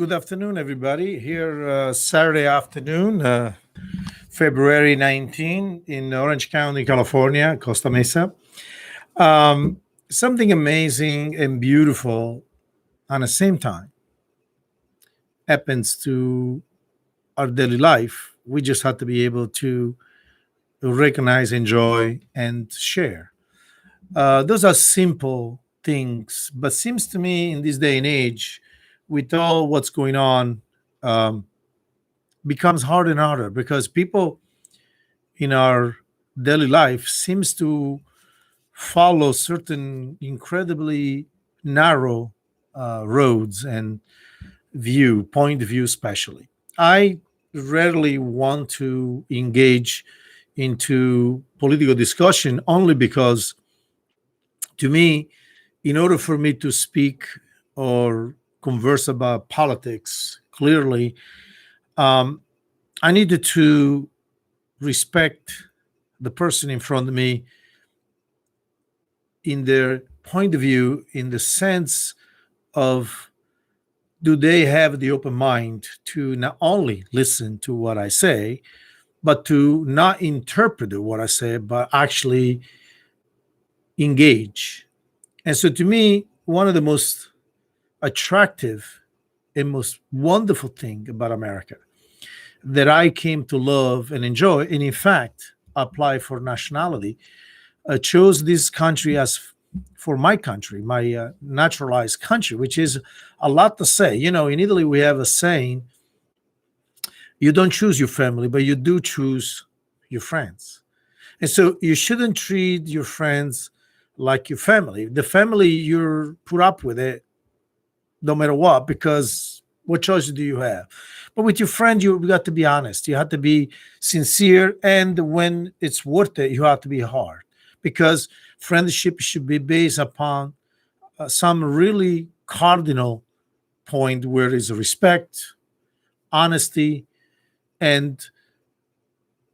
Good afternoon, everybody. Here, Saturday afternoon, February 19, in Orange County, California, Costa Mesa. Something amazing and beautiful at the same time happens to our daily life. We just have to be able to recognize, enjoy, and share. Those are simple things, but seems to me in this day and age, with all what's going on, um, becomes harder and harder because people in our daily life seems to follow certain incredibly narrow roads and point of view especially. I rarely want to engage into political discussion only because to me, in order for me to speak or converse about politics clearly, um, I needed to respect the person in front of me in their point of view, in the sense of do they have the open mind to not only listen to what I say, but to not interpret what I say, but actually engage. And so to me, one of the most attractive and most wonderful thing about America that I came to love and enjoy, and in fact apply for nationality, chose this country as for my country, my naturalized country, which is a lot to say. You know, in Italy, we have a saying you don't choose your family, but you do choose your friends. And so you shouldn't treat your friends like your family. The family you're put up with it no matter what, because what choice do you have? But with your friend, you got to be honest. You have to be sincere. And when it's worth it, you have to be hard because friendship should be based upon some really cardinal point where is respect, honesty, and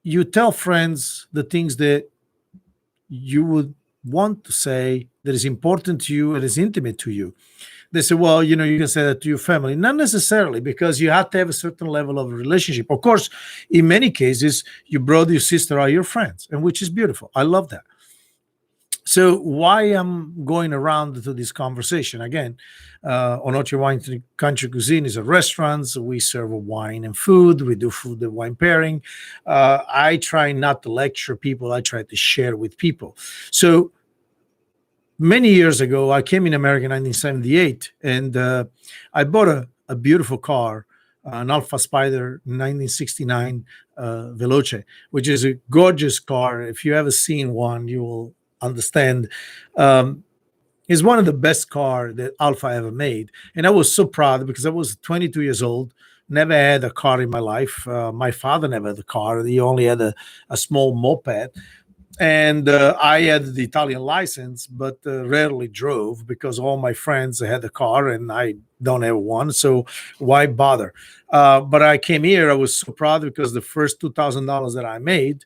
you tell friends the things that you would want to say that is important to you and is intimate to you. They say, well, you know, you can say that to your family. Not necessarily, because you have to have a certain level of relationship. Of course, in many cases, your brother, your sister are your friends, and which is beautiful. I love that. So why I'm going around to this conversation again? Onoche Wine Country Cuisine is a restaurant. So we serve wine and food. We do food and wine pairing. I try not to lecture people. I try to share with people. So many years ago, I came in America in 1978, and I bought a beautiful car, an Alfa Spider 1969 Veloce, which is a gorgeous car. If you ever seen one, you will understand. Um, it's one of the best car that Alfa ever made, and I was so proud because I was 22 years old. Never had a car in my life. My father never had a car. He only had a small moped, and I had the Italian license, but rarely drove because all my friends had a car and I don't have one. So why bother? But I came here. I was so proud because the first $2,000 that I made,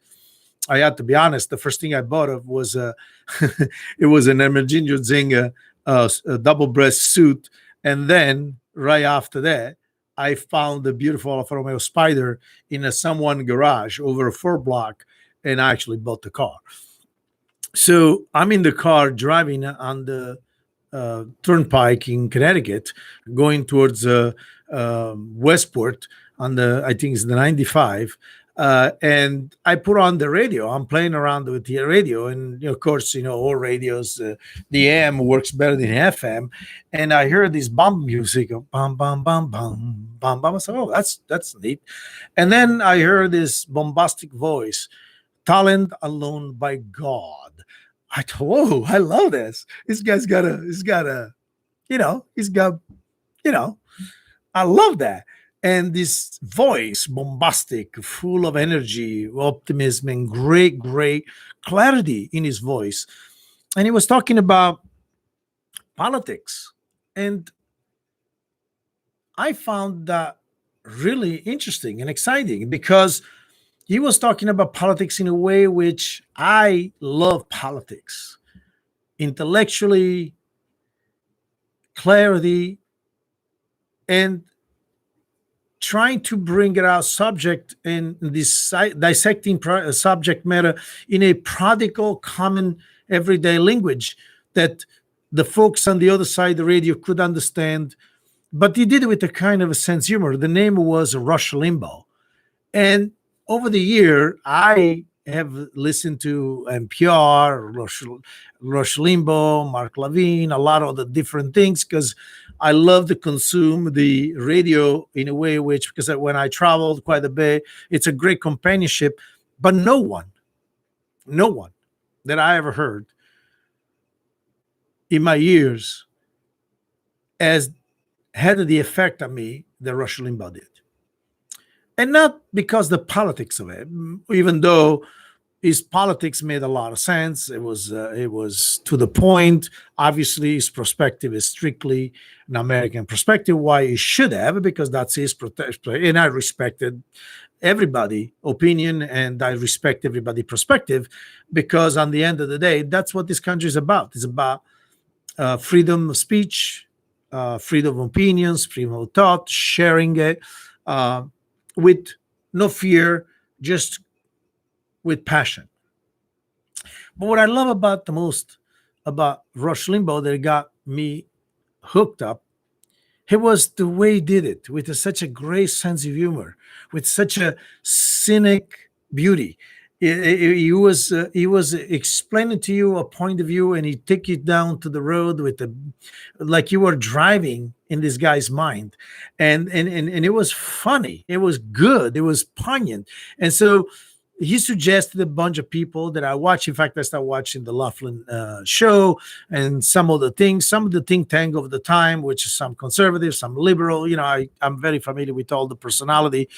I had to be honest. The first thing I bought of was it was an Ermenegildo Zinga a double breast suit, and then right after that. I found the beautiful Alfa Romeo Spider in a someone garage over a 4 block, and I actually bought the car. So I'm in the car driving on the turnpike in Connecticut, going towards Westport on the, I think it's the 95. And I put on the radio. I'm playing around with the radio, and of course, all radios, the AM works better than FM. And I heard this bomb music, of bam, bam, bam, bam, bam, bam. I said, "Oh, that's neat." And then I heard this bombastic voice, "Talent alone by God." I thought, whoa, I love this. He's got, you know, I love that. And this voice, bombastic, full of energy, optimism, and great, great clarity in his voice. And he was talking about politics. And I found that really interesting and exciting because he was talking about politics in a way which I love politics intellectually, clarity, and trying to bring it out subject in this dissecting subject matter in a practical, common, everyday language that the folks on the other side of the radio could understand. But he did it with a kind of a sense of humor. The name was Rush Limbaugh. And over the year, I have listened to NPR, Rush Limbaugh, Mark Levine, a lot of the different things because I love to consume the radio in a way which, because when I traveled quite a bit, it's a great companionship. But no one that I ever heard in my years has had the effect on me that Rush Limbaugh did. And not because the politics of it, even though his politics made a lot of sense. It was to the point. Obviously, his perspective is strictly an American perspective. Why he should have, because that's his perspective, and I respected everybody' opinion and I respect everybody's perspective, because on the end of the day, that's what this country is about. It's about freedom of speech, freedom of opinions, freedom of thought, sharing it with no fear, just with passion. But what I love about the most about Rush Limbaugh that got me hooked up, it was the way he did it with such a great sense of humor, with such a cynic beauty. He was explaining to you a point of view, and he take you down to the road with the, like you were driving in this guy's mind, and it was funny, it was good, it was poignant, and so he suggested a bunch of people that I watch. In fact, I started watching the Laughlin show and some of the think tank of the time, which is some conservative, some liberal. I'm very familiar with all the personality,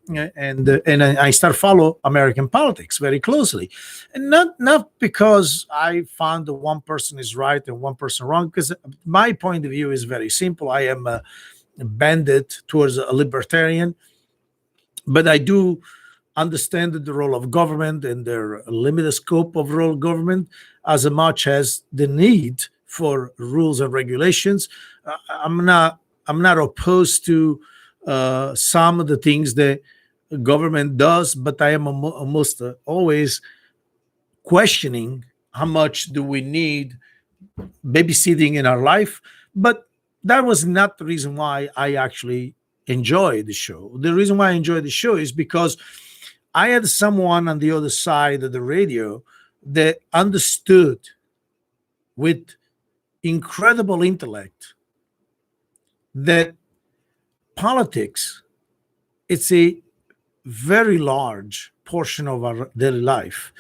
and I start follow American politics very closely, and not because I found that one person is right and one person wrong, because my point of view is very simple. I am a bandit towards a libertarian, but I do understand the role of government and their limited scope of role of government as much as the need for rules and regulations. I'm not opposed to some of the things that government does, but I am almost always questioning how much do we need babysitting in our life. But that was not the reason why I actually enjoy the show. The reason why I enjoy the show is because I had someone on the other side of the radio that understood with incredible intellect that politics, it's a very large portion of our daily life.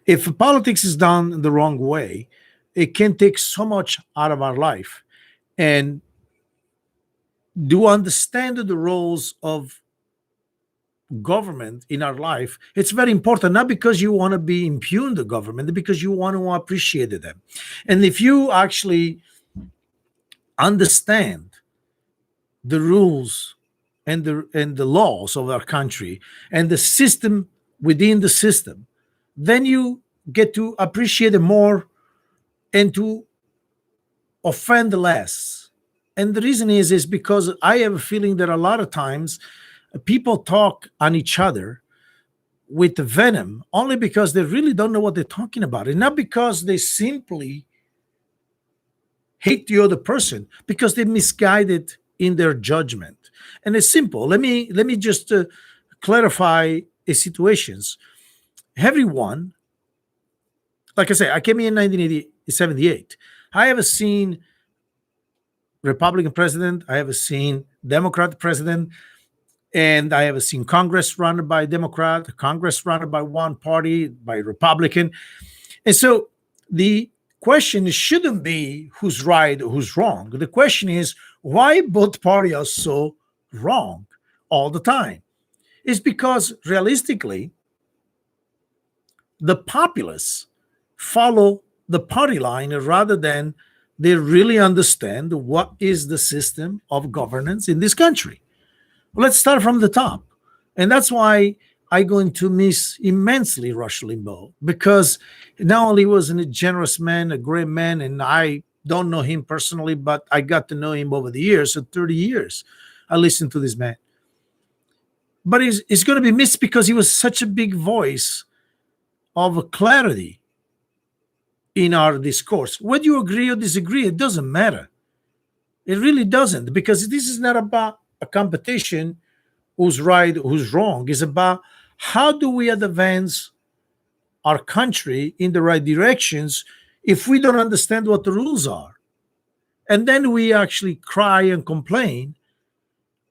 If politics is done the wrong way, it can take so much out of our life. And do understand the roles of government in our life, it's very important, not because you want to be impugn the government, because you want to appreciate them. And if you actually understand the rules and the laws of our country and the system within the system, then you get to appreciate it more and to offend less. And the reason is because I have a feeling that a lot of times people talk on each other with venom only because they really don't know what they're talking about, and not because they simply hate the other person, because they're misguided in their judgment. And it's simple. Let me just clarify the situations. Everyone, like I say, I came in 1978. I have seen Republican president, I have seen Democrat president, and I have seen Congress run by Democrat, Congress run by one party, by Republican. And so the question shouldn't be who's right or who's wrong. The question is why both parties are so wrong all the time. It's because realistically, the populace follow the party line rather than they really understand what is the system of governance in this country. Let's start from the top. And that's why I'm going to miss immensely Rush Limbaugh, because not only was he a generous man, a great man, and I don't know him personally, but I got to know him over the years. So 30 years, I listened to this man. but it's going to be missed because he was such a big voice of clarity in our discourse. Whether you agree or disagree, it doesn't matter. It really doesn't, because this is not about a competition who's right, who's wrong. It's about how do we advance our country in the right directions if we don't understand what the rules are. And then we actually cry and complain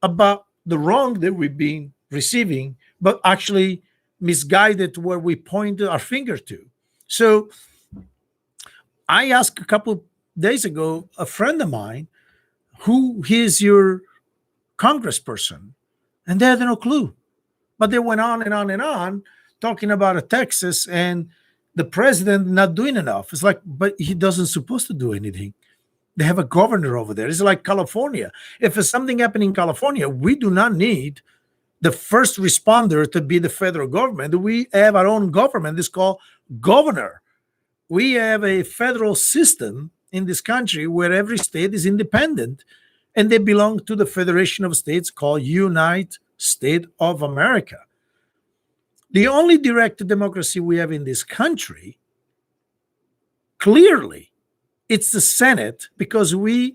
about the wrong that we've been receiving, but actually misguided where we point our finger to. So I asked a couple days ago a friend of mine, who is your congressperson? And they had no clue. But they went on and on and on talking about a Texas and the president not doing enough. It's like, but he doesn't supposed to do anything. They have a governor over there. It's like California. If there's something happening in California, we do not need the first responder to be the federal government. We have our own government. It's called governor. We have a federal system in this country where every state is independent, and they belong to the Federation of States called United States of America. The only direct democracy we have in this country, clearly, it's the Senate, because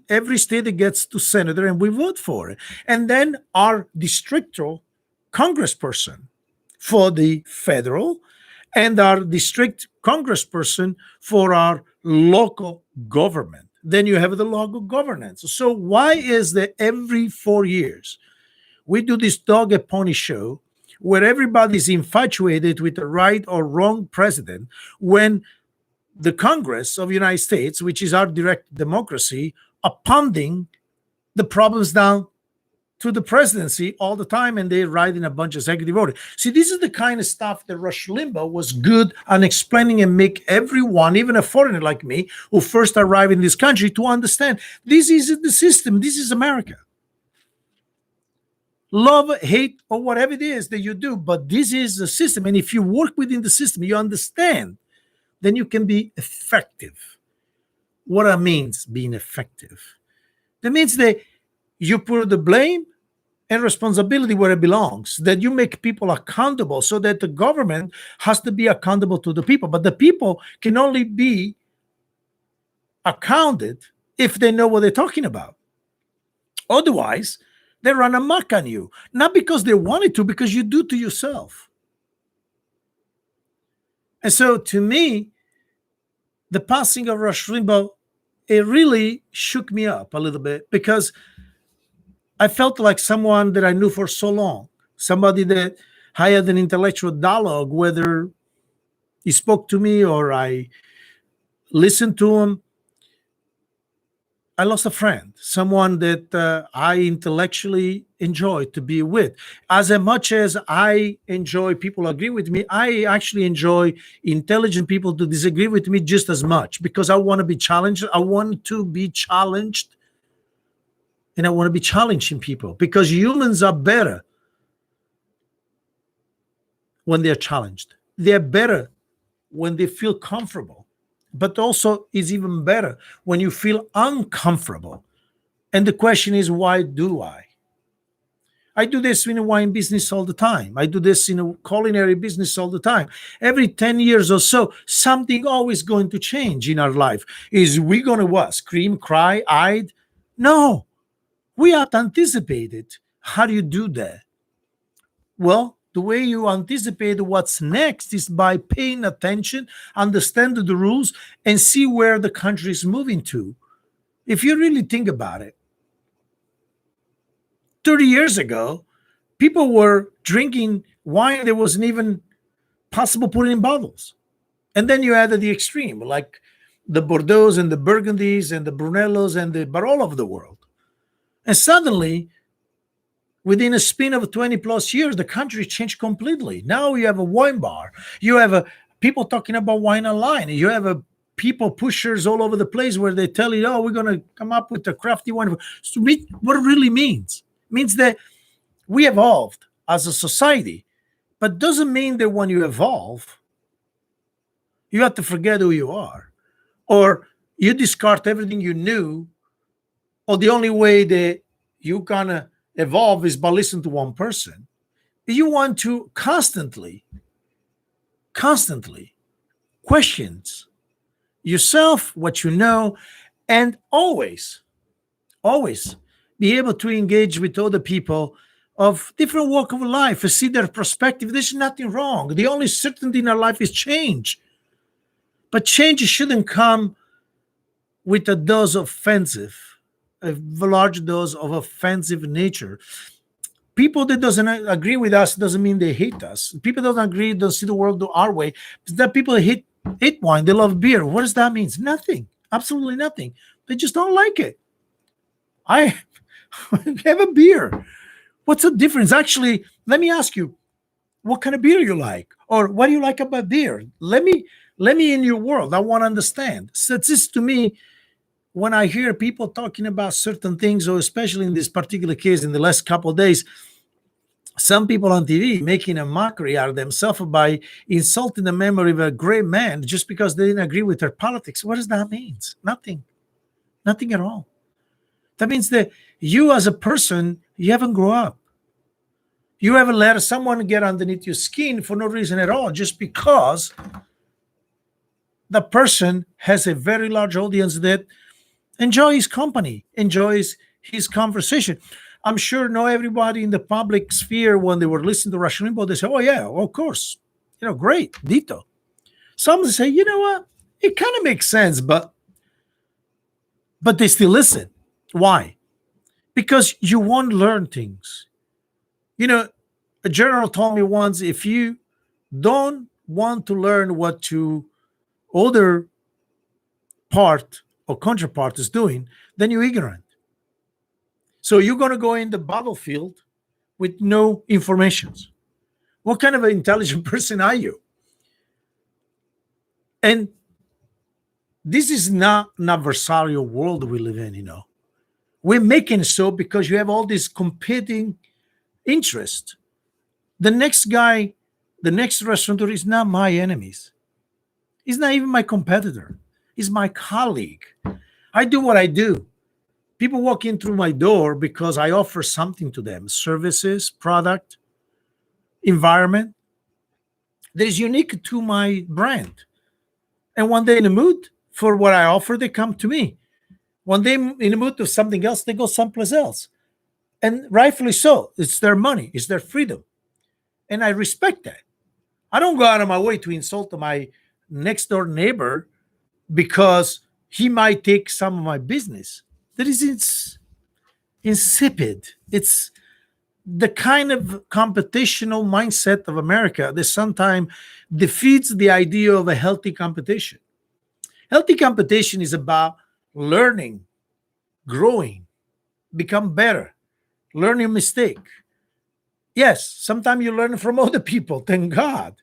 every state gets to senator and we vote for it. And then our districtal congressperson for the federal, and our district congressperson for our local government. Then you have the local governance. So why is that every 4 years we do this dog and pony show where everybody's infatuated with the right or wrong president, when the Congress of the United States, which is our direct democracy, are pounding the problems down to the presidency all the time, and they write in a bunch of executive order. See, this is the kind of stuff that Rush Limbaugh was good on explaining and make everyone, even a foreigner like me, who first arrived in this country, to understand this is the system. This is America. Love, hate, or whatever it is that you do, but this is the system. And if you work within the system, you understand, then you can be effective. What that means, being effective? That means that you put the blame and responsibility where it belongs, that you make people accountable, so that the government has to be accountable to the people. But the people can only be accounted if they know what they're talking about. Otherwise, they run amok on you, not because they wanted to, because you do to yourself. And so to me, the passing of Rush Limbaugh, it really shook me up a little bit, because I felt like someone that I knew for so long, somebody that I had an intellectual dialogue, whether he spoke to me or I listened to him. I lost a friend, someone that I intellectually enjoy to be with. As much as I enjoy people agree with me, I actually enjoy intelligent people to disagree with me just as much, because I want to be challenged. I want to be challenged, and I want to be challenging people, because humans are better when they're challenged. They're better when they feel comfortable. But also, it's even better when you feel uncomfortable. And the question is, why do I? I do this in a wine business all the time. I do this in a culinary business all the time. Every 10 years or so, something always going to change in our life. Is we going to what? Scream, cry, hide? No. We have to anticipate it. How do you do that? Well, the way you anticipate what's next is by paying attention, understand the rules, and see where the country is moving to. If you really think about it, 30 years ago, people were drinking wine that wasn't even possible putting in bottles. And then you added the extreme, like the Bordeaux and the Burgundies and the Brunellos and the Barolo of the world. And suddenly, within a span of 20 plus years, the country changed completely. Now you have a wine bar. You have people talking about wine online. You have people pushers all over the place where they tell you, oh, we're going to come up with a crafty wine. So what it really means that we evolved as a society, but doesn't mean that when you evolve, you have to forget who you are, or you discard everything you knew, or the only way that you gonna evolve is by listening to one person. You want to constantly questions yourself, what you know, and always be able to engage with other people of different walk of life and see their perspective. There's nothing wrong. The only certainty in our life is change. But change shouldn't come with a dose of a large dose of offensive nature. People that doesn't agree with us doesn't mean they hate us. People that don't agree, don't see the world our way. That people hate wine, they love beer. What does that mean? Nothing. Absolutely nothing. They just don't like it. I have a beer. What's the difference? Actually, let me ask you, what kind of beer you like, or what do you like about beer? Let me in your world. I want to understand. So this to me, when I hear people talking about certain things, or especially in this particular case, in the last couple of days, some people on TV making a mockery out of themselves by insulting the memory of a great man just because they didn't agree with their politics. What does that mean? Nothing. Nothing at all. That means that you as a person, you haven't grown up. You haven't let someone get underneath your skin for no reason at all, just because the person has a very large audience that enjoys his company, enjoys his conversation. I'm sure not everybody in the public sphere, when they were listening to Rush Limbaugh, they say, oh yeah, well, of course. Great, dito. Some say, you know what? It kind of makes sense, but they still listen. Why? Because you won't learn things. A general told me once, if you don't want to learn what your other part or counterpart is doing, then you're ignorant. So you're going to go in the battlefield with no informations. What kind of an intelligent person are you? And this is not an adversarial world we live in, We're making it so because you have all this competing interest. The next guy, the next restaurateur is not my enemies. He's not even my competitor. He's my colleague. I do what I do. People walk in through my door because I offer something to them, services, product, environment that is unique to my brand. And when they're in the mood for what I offer, they come to me. When they're in the mood of something else, they go someplace else. And rightfully so. It's their money. It's their freedom. And I respect that. I don't go out of my way to insult my next door neighbor because he might take some of my business. That is insipid. It's the kind of competitional mindset of America that sometimes defeats the idea of a healthy competition. Healthy competition is about learning, growing, become better, learn your mistake. Yes, sometimes you learn from other people, thank God.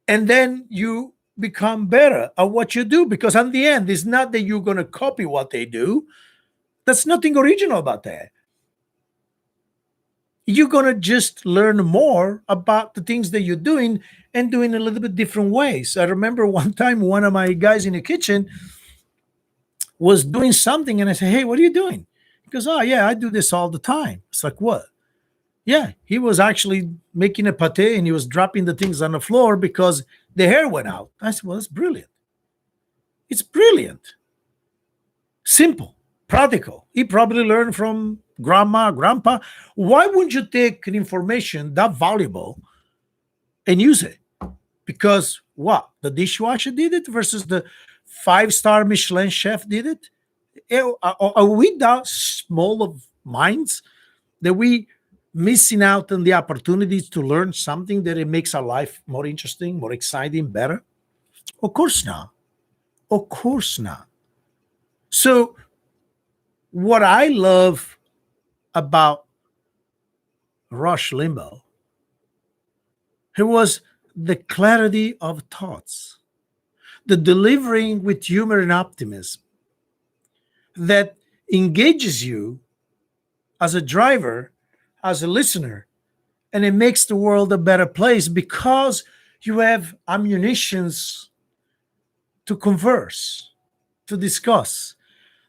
And then you become better at what you do, because in the end, it's not that you're going to copy what they do. There's nothing original about that. You're going to just learn more about the things that you're doing and doing a little bit different ways. I remember one time one of my guys in the kitchen was doing something, and I said, hey, what are you doing? He goes, oh, yeah, I do this all the time. It's like, what? Yeah, he was actually making a pate and he was dropping the things on the floor because the hair went out. I said, well, that's brilliant. It's brilliant. Simple, practical. He probably learned from grandma, grandpa. Why wouldn't you take an information that valuable and use it? Because what? The dishwasher did it versus the 5-star Michelin chef did it? Are we that small of minds that we missing out on the opportunities to learn something that it makes our life more interesting, more exciting, better? Of course not. Of course not. So what I love about Rush Limbaugh, it was the clarity of thoughts, the delivering with humor and optimism that engages you as a driver, as a listener, and it makes the world a better place because you have ammunitions to converse, to discuss.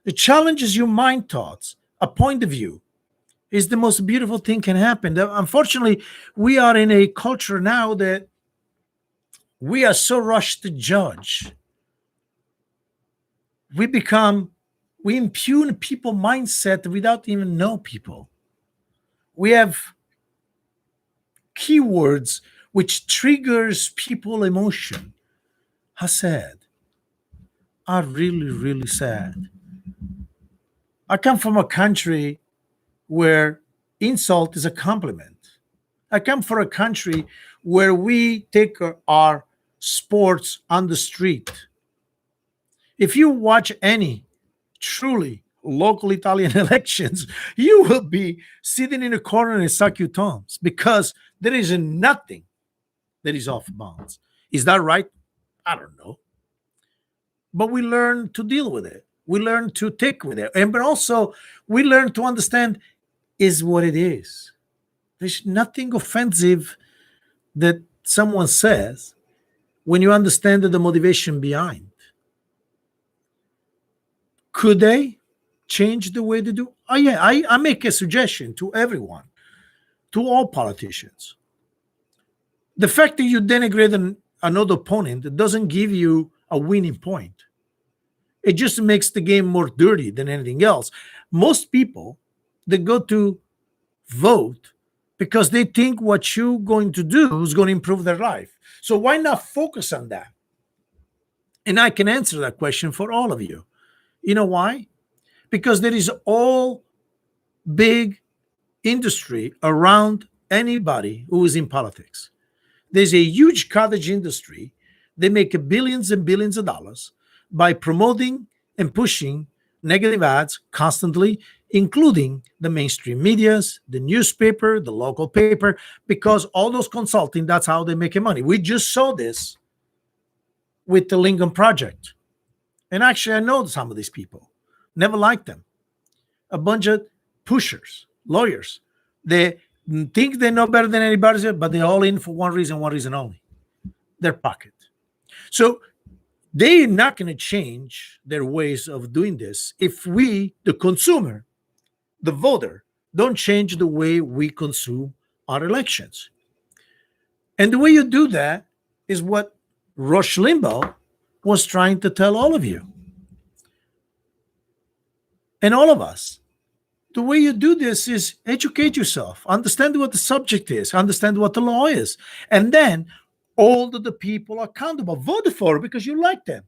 It challenges your mind thoughts, a point of view, It's the most beautiful thing can happen. Unfortunately, we are in a culture now that we are so rushed to judge. We become, we impugn people mindset without even know people. We have keywords which triggers people emotion. How sad. Are really, really sad. I come from a country where insult is a compliment. I come from a country where we take our sports on the street. If you watch any truly local Italian elections, you will be sitting in a corner and suck your thumbs because there is nothing that is off bounds. Is that right? I don't know. But we learn to deal with it. We learn to take with it. And but also we learn to understand is what it is. There's nothing offensive that someone says when you understand the motivation behind. Could they change the way they do? Oh, yeah, I make a suggestion to everyone, to all politicians. The fact that you denigrate another opponent doesn't give you a winning point. It just makes the game more dirty than anything else. Most people that go to vote because they think what you're going to do is going to improve their life. So why not focus on that? And I can answer that question for all of you. You know why? Because there is all big industry around anybody who is in politics. There's a huge cottage industry. They make billions and billions of dollars by promoting and pushing negative ads constantly, including the mainstream medias, the newspaper, the local paper, because all those consulting, that's how they make money. We just saw this with the Lincoln Project. And actually, I know some of these people. Never liked them. A bunch of pushers, lawyers. They think they know better than anybody else, but they're all in for one reason only: their pocket. So they're not going to change their ways of doing this if we, the consumer, the voter, don't change the way we consume our elections. And the way you do that is what Rush Limbaugh was trying to tell all of you and all of us. The way you do this is educate yourself, understand what the subject is, understand what the law is, and then hold the people accountable. Vote for it because you like them.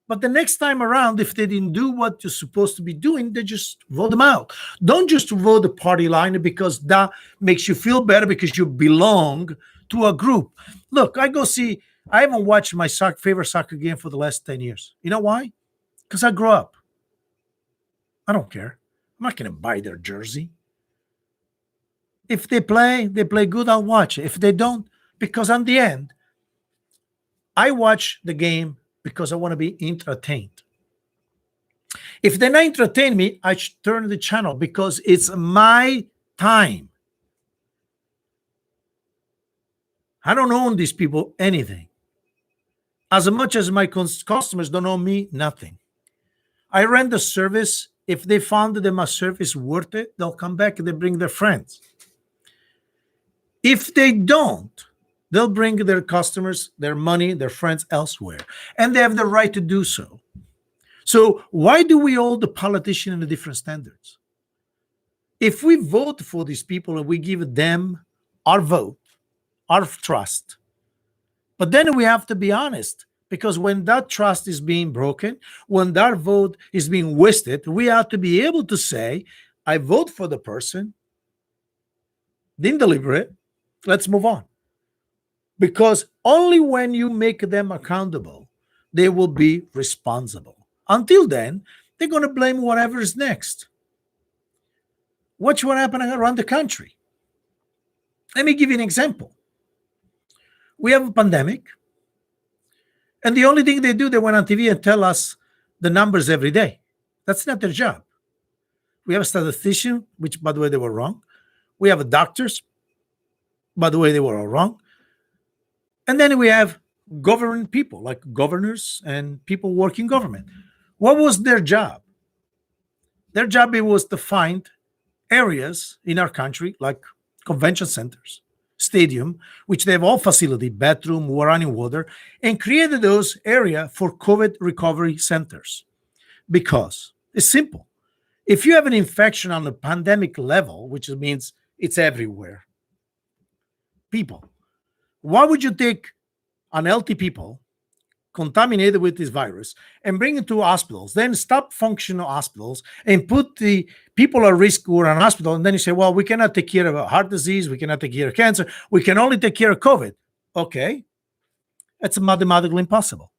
But the next time around, if they didn't do what you're supposed to be doing, they just vote them out. Don't just vote the party line because that makes you feel better because you belong to a group. Look, I haven't watched my favorite soccer game for the last 10 years. You know why? Because I grew up. I don't care. I'm not going to buy their jersey. If they play good, I'll watch it. If they don't, because on the end, I watch the game because I want to be entertained. If they're not entertain me, I should turn the channel because it's my time. I don't owe these people anything. As much as my customers don't owe me nothing. I rent the service. If they found that my service worth it, they'll come back and they bring their friends. If they don't, they'll bring their customers, their money, their friends elsewhere. And they have the right to do so. So why do we hold the politician in the different standards? If we vote for these people and we give them our vote, our trust, but then we have to be honest, because when that trust is being broken, when that vote is being wasted, we have to be able to say, I vote for the person, didn't deliver it, let's move on. Because only when you make them accountable, they will be responsible. Until then, they're going to blame whatever is next. Watch what happened around the country. Let me give you an example. We have a pandemic, and the only thing they do, they went on TV and tell us the numbers every day. That's not their job. We have a statistician, which, by the way, they were wrong. We have doctors, by the way, they were all wrong. And then we have government people, like governors and people working government. What was their job? Their job was to find areas in our country, like convention centers, stadium, which they have all facility, bathroom, running water, and created those area for COVID recovery centers. Because it's simple. If you have an infection on the pandemic level, which means it's everywhere, people, why would you take unhealthy people contaminated with this virus and bring it to hospitals, then stop functional hospitals and put the people at risk who are in hospital, and then you say, well, we cannot take care of heart disease, we cannot take care of cancer, we can only take care of COVID. Okay, that's mathematically impossible.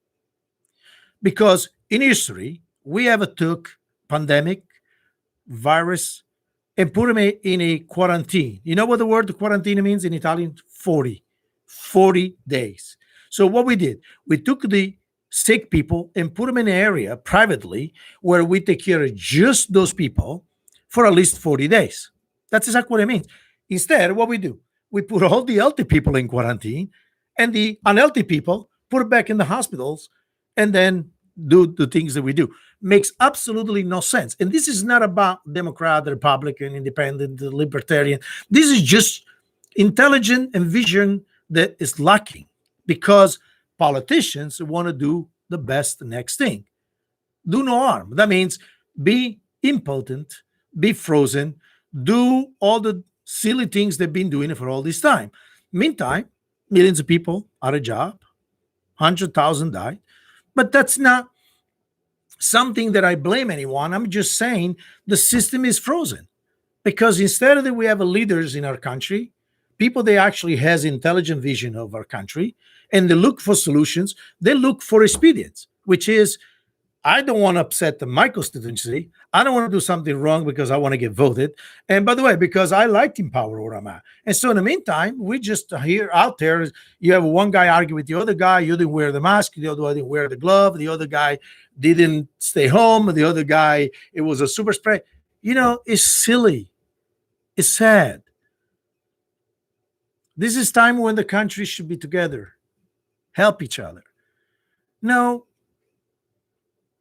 Because in history, we have took pandemic, virus, and put them in a quarantine. You know what the word quarantine means in Italian? 40 days. So what we did, we took the sick people and put them in an area privately where we take care of just those people for at least 40 days. That's exactly what it means. Instead, what we do, we put all the healthy people in quarantine and the unhealthy people put back in the hospitals and then do the things that we do. Makes absolutely no sense. And this is not about Democrat, Republican, Independent, Libertarian. This is just intelligent and vision that is lacking because politicians want to do the best next thing. Do no harm. That means be impotent, be frozen, do all the silly things they've been doing for all this time. Meantime, millions of people out of job, 100,000 died. But that's not something that I blame anyone. I'm just saying the system is frozen because instead of that we have leaders in our country, people that actually has intelligent vision of our country, and they look for solutions. They look for expedience, which is, I don't want to upset my constituency. I don't want to do something wrong because I want to get voted. And by the way, because I like in power where I'm at. And so in the meantime, we just here out there, you have one guy argue with the other guy. You didn't wear the mask. The other guy didn't wear the glove. The other guy didn't stay home. The other guy, it was a super spray. You know, it's silly. It's sad. This is time when the country should be together, help each other. No,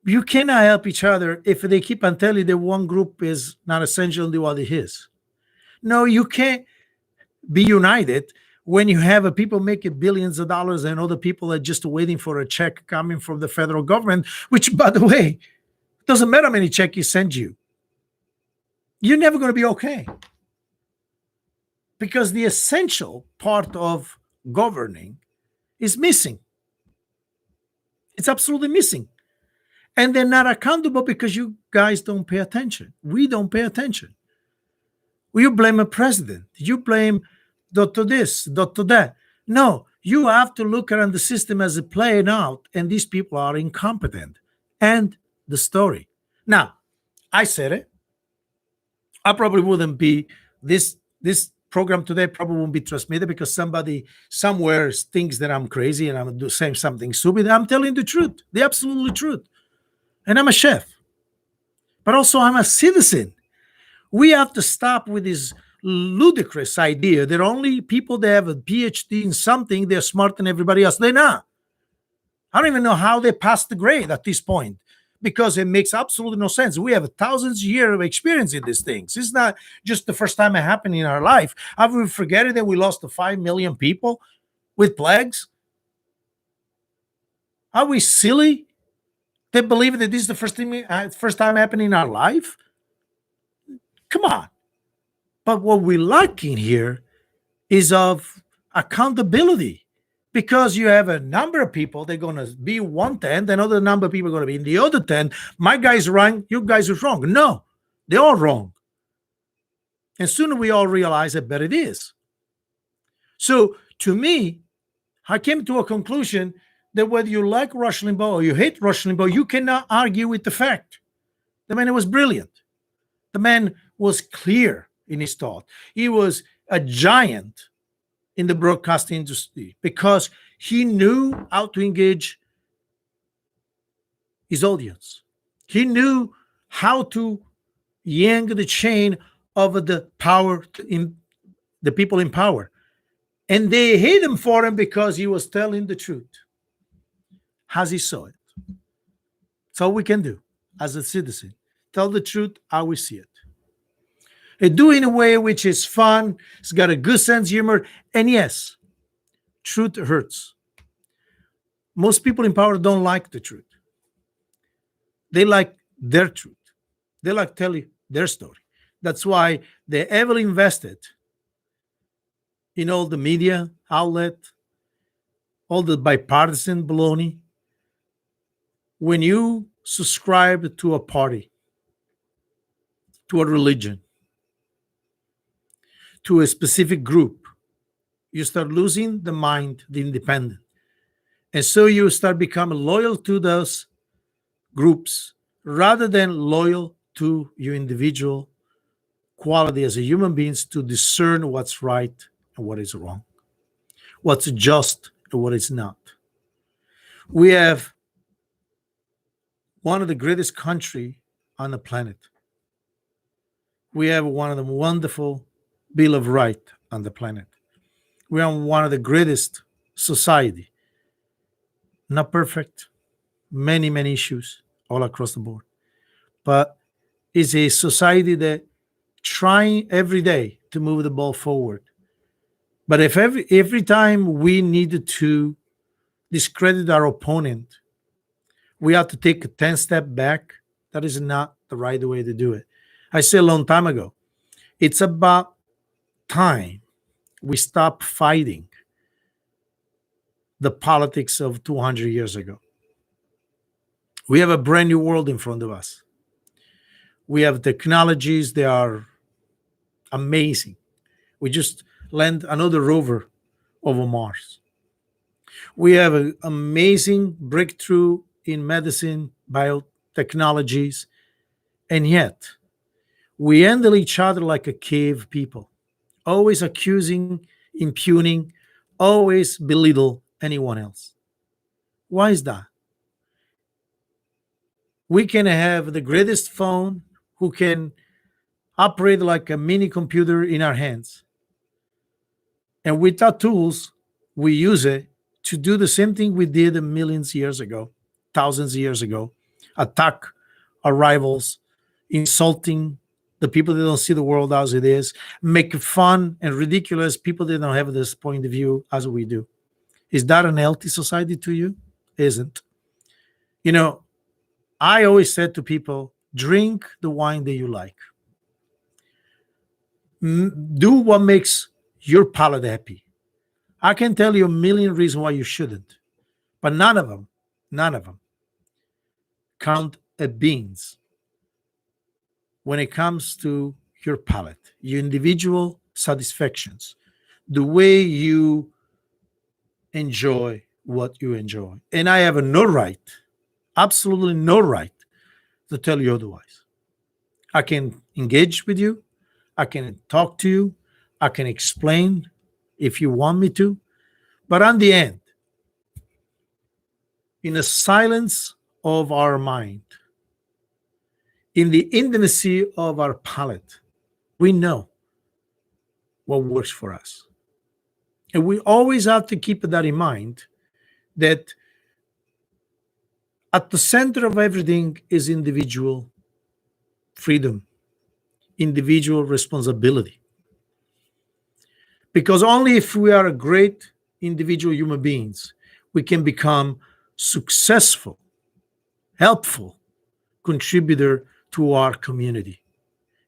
you cannot help each other if they keep on telling you that one group is not essential and the other is. No, you can't be united when you have a people making billions of dollars and other people are just waiting for a check coming from the federal government, which, by the way, doesn't matter how many checks you send you. You're never going to be okay. Because the essential part of governing is missing. It's absolutely missing. And they're not accountable because you guys don't pay attention. We don't pay attention. You blame a president. You blame Dr. this, Dr. that. No, you have to look around the system as it playing out, and these people are incompetent. And the story. Now, I said it. I probably wouldn't be this program today probably won't be transmitted because somebody somewhere thinks that I'm crazy and I'm saying something stupid. I'm telling the truth, the absolute truth. And I'm a chef, but also I'm a citizen. We have to stop with this ludicrous idea that only people that have a PhD in something, they're smarter than everybody else. They're not. I don't even know how they passed the grade at this point because it makes absolutely no sense. We have thousands of years of experience in these things. It's not just the first time it happened in our life. Have we forgotten that we lost 5 million people with plagues? Are we silly to believe that this is the first time happening in our life? Come on. But what we're lacking here is of accountability. Because you have a number of people, they're going to be one tent, another number of people are going to be in the other tent. My guy's right, you guys are wrong. No, they're all wrong. And sooner we all realize that better it is. So to me, I came to a conclusion that whether you like Rush Limbaugh or you hate Rush Limbaugh, you cannot argue with the fact. The man was brilliant. The man was clear in his thought. He was a giant in the broadcasting industry because he knew how to engage his audience. He knew how to yank the chain of the power in the people in power. And they hate him for him because he was telling the truth as he saw it. That's all we can do as a citizen. Tell the truth how we see it. and do it in a way which is fun, it's got a good sense of humor. And yes, truth hurts. Most people in power don't like the truth. They like their truth. They like telling their story. That's why they heavily invested in all the media outlet, all the bipartisan baloney. When you subscribe to a party, to a religion, to a specific group, you start losing the mind, the independent. And so you start becoming loyal to those groups rather than loyal to your individual quality as a human beings to discern what's right and what is wrong, what's just and what is not. We have one of the greatest country on the planet. We have one of the wonderful Bill of Rights on the planet. We are one of the greatest society. Not perfect, many, many issues all across the board. But it's a society that trying every day to move the ball forward. But if every time we needed to discredit our opponent, we have to take a 10 step back, that is not the right way to do it. I said a long time ago, it's about time we stop fighting the politics of 200 years ago. We have a brand new world in front of us. We have technologies that are amazing. We just land another rover over Mars. We have an amazing breakthrough in medicine, biotechnologies, and yet we handle each other like a cave people, always accusing, impugning, always belittle anyone else. Why is that? We can have the greatest phone who can operate like a mini computer in our hands. And with our tools, we use it to do the same thing we did millions years ago, thousands of years ago, attack our rivals, insulting the people that don't see the world as it is, make fun and ridiculous people that don't have this point of view as we do. Is that an healthy society to you? Isn't. You know, I always said to people, drink the wine that you like. Do what makes your palate happy. I can tell you a million reasons why you shouldn't, but none of them count at beans when it comes to your palate, your individual satisfactions, the way you enjoy what you enjoy. And I have no right, absolutely no right, to tell you otherwise. I can engage with you, I can talk to you, I can explain if you want me to, but on the end, in the silence of our mind, in the intimacy of our palate, we know what works for us. And we always have to keep that in mind, that at the center of everything is individual freedom, individual responsibility. Because only if we are a great individual human beings, we can become successful, helpful contributor to our community.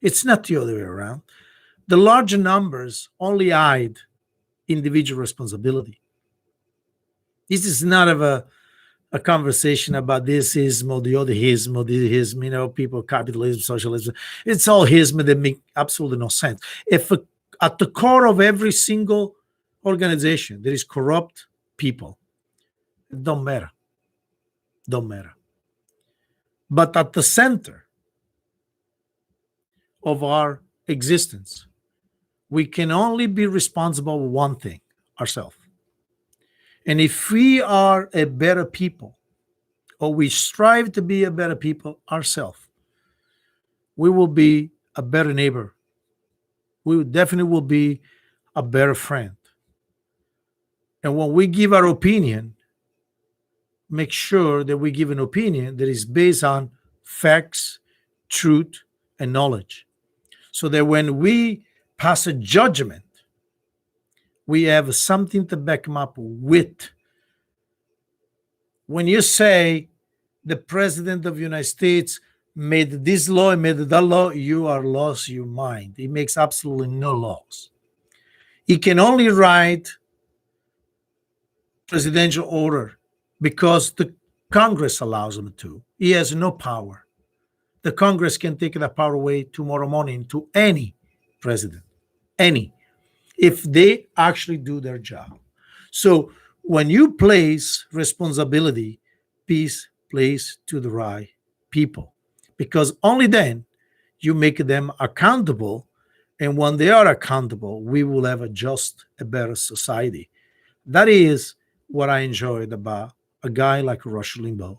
It's not the other way around. The larger numbers only hide individual responsibility. This is not of a conversation about this ism or the other ism or the ism, people, capitalism, socialism. It's all ism that make absolutely no sense. If at the core of every single organization there is corrupt people, it don't matter. But at the center of our existence, we can only be responsible for one thing, ourselves. And if we are a better people, or we strive to be a better people ourselves, we will be a better neighbor. We definitely will be a better friend. And when we give our opinion, make sure that we give an opinion that is based on facts, truth, and knowledge. so that when we pass a judgment, we have something to back them up with. When you say the president of the United States made this law and made that law, you are lost your mind. He makes absolutely no laws. He can only write presidential order because the Congress allows him to. He has no power. The Congress can take that power away tomorrow morning to any president, any, if they actually do their job. So when you place responsibility, peace plays to the right people, because only then you make them accountable. And when they are accountable, we will have a better society. That is what I enjoyed about a guy like Rush Limbaugh.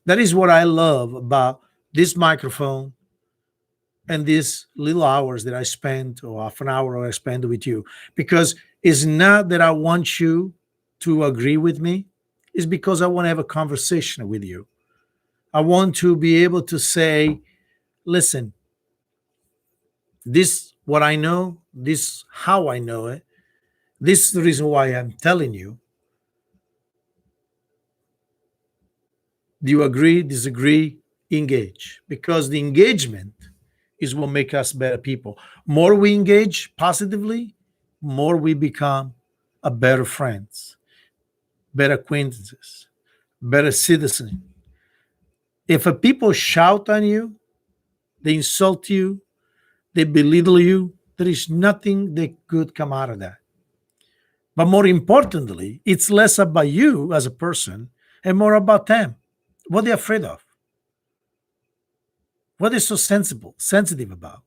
That is what I love about this microphone and these little hours that I spend, or half an hour I spend with you. Because it's not that I want you to agree with me, it's because I want to have a conversation with you. I want to be able to say, listen, this what I know, this how I know it, this is the reason why I'm telling you. Do you agree, disagree, engage? Because the engagement is what makes us better people. More we engage positively, more we become a better friends, better acquaintances, better citizen. If a people shout on you, they insult you, they belittle you, there is nothing that could come out of that. But more importantly, it's less about you as a person and more about them. What they're afraid of. What they're so sensitive about.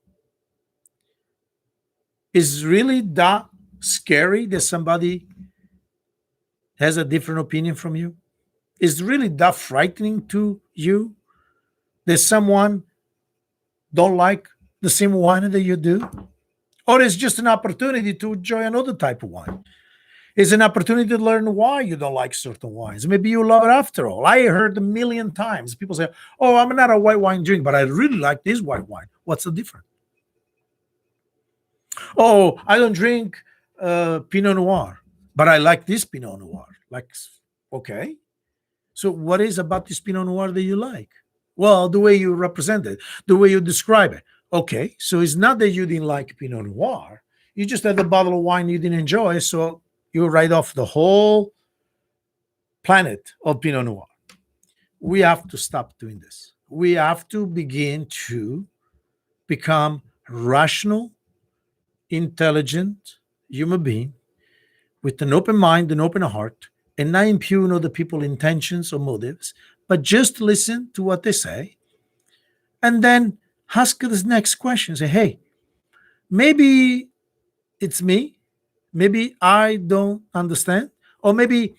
Is really that scary that somebody has a different opinion from you? Is really that frightening to you that someone don't like the same wine that you do? Or is just an opportunity to enjoy another type of wine? It's an opportunity to learn why you don't like certain wines. Maybe you love it after all. I heard a million times people say, oh, I'm not a white wine drinker, but I really like this white wine. What's the difference? Oh, I don't drink Pinot Noir, but I like this Pinot Noir. Like, okay. So what is about this Pinot Noir that you like? Well, the way you represent it, the way you describe it. Okay, so it's not that you didn't like Pinot Noir. You just had a bottle of wine you didn't enjoy, so you write off the whole planet of Pinot Noir. We have to stop doing this. We have to begin to become rational, intelligent human being with an open mind and open heart, and not impugn other people's intentions or motives, but just listen to what they say, and then ask this next question. Say, hey, maybe it's me. Maybe I don't understand. Or maybe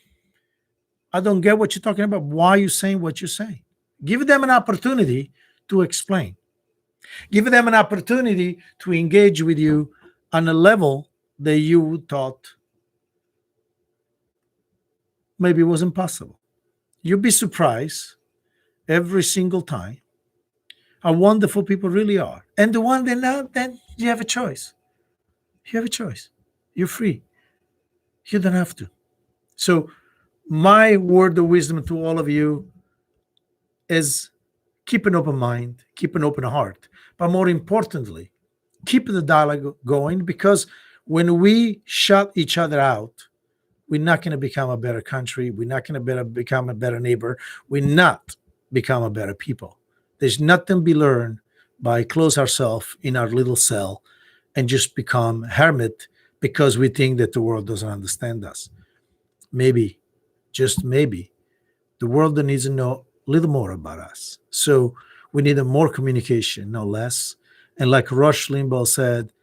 I don't get what you're talking about. Why are you saying what you're saying? Give them an opportunity to explain. Give them an opportunity to engage with you on a level that you thought maybe it was impossible. You'll be surprised every single time how wonderful people really are. And the one that now, then you have a choice. You have a choice. You're free. You don't have to. So my word of wisdom to all of you is keep an open mind, keep an open heart. But more importantly, keep the dialogue going, because when we shut each other out, we're not going to become a better country. We're not going to become a better neighbor. We're not become a better people. There's nothing to be learned by close ourselves in our little cell and just become hermit because we think that the world doesn't understand us. Maybe, just maybe, the world needs to know a little more about us. So we need a more communication, no less. And like Rush Limbaugh said,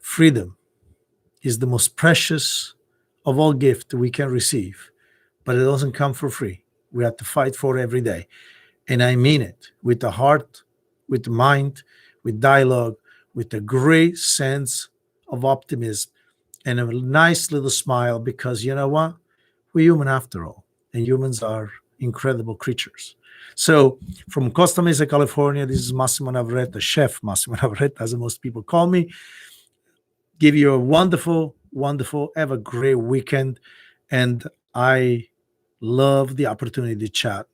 freedom is the most precious of all gifts we can receive, but it doesn't come for free. We have to fight for it every day. And I mean it with the heart, with the mind, with dialogue, with a great sense of optimism and a nice little smile, because you know what? We're human after all, and humans are incredible creatures. So from Costa Mesa, California, this is Massimo Navarrete, Chef Massimo Navarrete, as most people call me. Give you a wonderful, wonderful, have a great weekend. And I love the opportunity to chat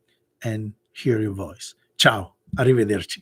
and hear your voice. Ciao. Arrivederci.